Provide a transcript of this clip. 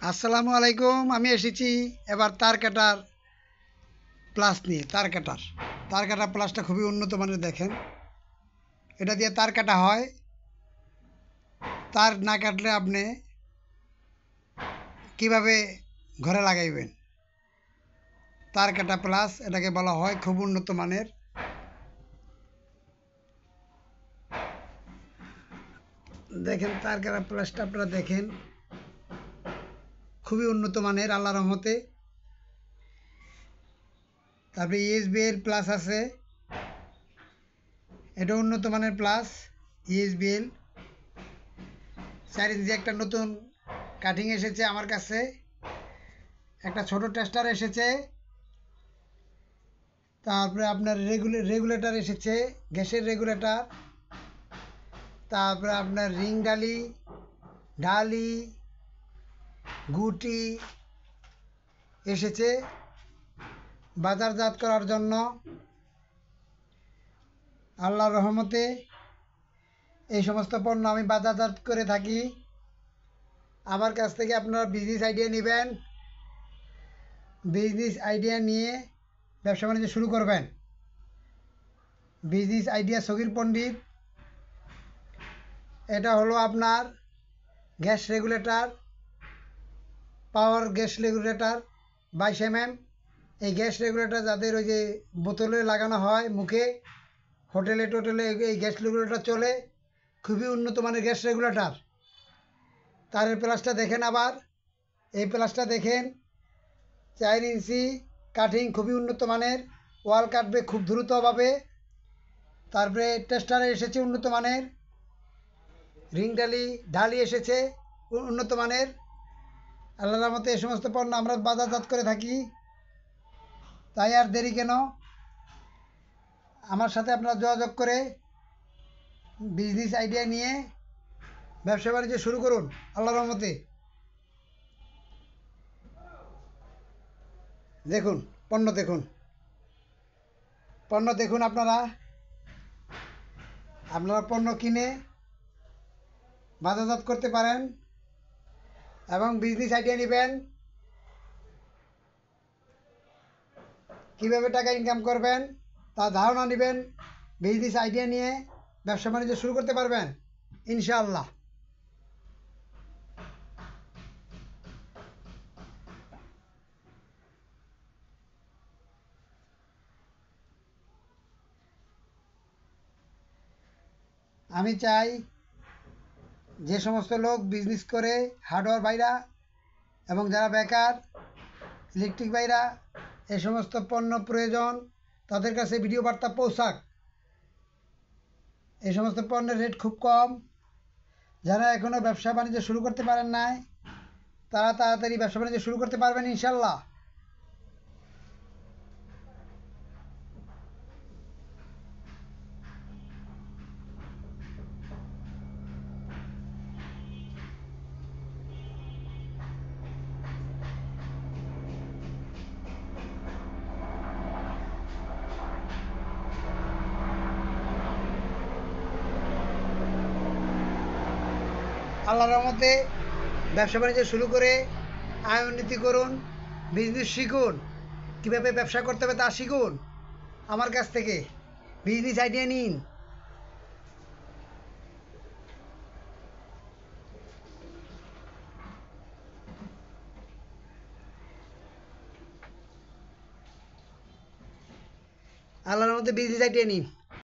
আসসালামু আলাইকুম। আমি এসেছি এবার তার কাটার প্লাস নিয়ে। তার কাটার প্লাসটা খুবই উন্নত মানের। দেখেন, এটা দিয়ে তার কাটা হয়। তার না কাটলে আপনি কিভাবে ঘরে লাগাইবেন? তার কাটা প্লাস এটাকে বলা হয়, খুব উন্নত মানের। দেখেন, তার কাটা প্লাসটা আপনারা দেখেন, খুবই উন্নত মানের আল্লাহর রহমতে। তারপরে ইএসবিএল প্লাস আছে, এটা উন্নত মানের প্লাস। ইএসবিএল 4 ইঞ্চি একটা নতুন কাটিং এসেছে আমার কাছে, একটা ছোট টেস্টার এসেছে, তারপরে আপনার রেগুলেটর এসেছে, গ্যাসের রেগুলেটর, তারপরে আপনার রিং ডালি গুটি এসেছে বাজারজাত করার জন্য। আল্লাহর রহমতে এই সমস্ত পণ্য আমি বাজারজাত করে থাকি। আমার কাছ থেকে আপনারা বিজনেস আইডিয়া নেবেন, বিজনেস আইডিয়া নিয়ে ব্যবসা বাণিজ্য শুরু করবেন। বিজনেস আইডিয়া সগির পণ্ডিত। এটা হলো আপনার গ্যাস রেগুলেটর, পাওয়ার গ্যাস রেগুলেটর 22 mm। এই গ্যাস রেগুলেটর যাদের ওই যে বোতলে লাগানো হয় মুখে, হোটেলে টোটেলে এই গ্যাস রেগুলেটর চলে, খুবই উন্নত মানের গ্যাস রেগুলেটর। তারের প্লাসটা দেখেন, আবার এই প্লাসটা দেখেন, 4 ইঞ্চি কাটিং, খুবই উন্নত মানের, ওয়াল কাটবে খুব দ্রুতভাবে। তারপরে টেস্টারে এসেছে উন্নত মানের, রিং ঢালি এসেছে উন্নত মানের। আল্লাহর রহমতে এই সমস্ত পণ্য আমরা বাজারজাত করে থাকি। তাই আর দেরি কেন, আমার সাথে আপনারা যোগাযোগ করে বিজনেস আইডিয়া নিয়ে ব্যবসা বাণিজ্য শুরু করুন আল্লাহর রহমতে। দেখুন পণ্য দেখুন আপনারা পণ্য কিনে বাজারজাত করতে পারেন এবং বিজনেস আইডিয়া নেবেন, কীভাবে টাকা ইনকাম করবেন তা ধারণা নেবেন। বিজনেস আইডিয়া নিয়ে ব্যবসা বাণিজ্য শুরু করতে পারবেন ইনশাআল্লাহ। আমি চাই যে সমস্ত লোক বিজনেস করে, হার্ডওয়ার বাইরা এবং যারা বেকার, ইলেকট্রিক বাইরা, এই সমস্ত পণ্য প্রয়োজন, তাদের কাছে ভিডিও বার্তা পৌঁছাক। এই সমস্ত পণ্যের রেট খুব কম। যারা এখনও ব্যবসা বাণিজ্য শুরু করতে পারেন নাই, তারা তাড়াতাড়ি ব্যবসা বাণিজ্য শুরু করতে পারবেন ইনশাল্লাহ। আল্লাহর রহমতে ব্যবসা বাণিজ্য শুরু করে আয় উন্নতি করুন, বিজনেস শিখুন, কীভাবে ব্যবসা করতে হবে তা শিখুন আমার কাছ থেকে, বিজনেস আইডিয়া নিন। আল্লাহর মধ্যে বিজনেস আইডিয়া নিন।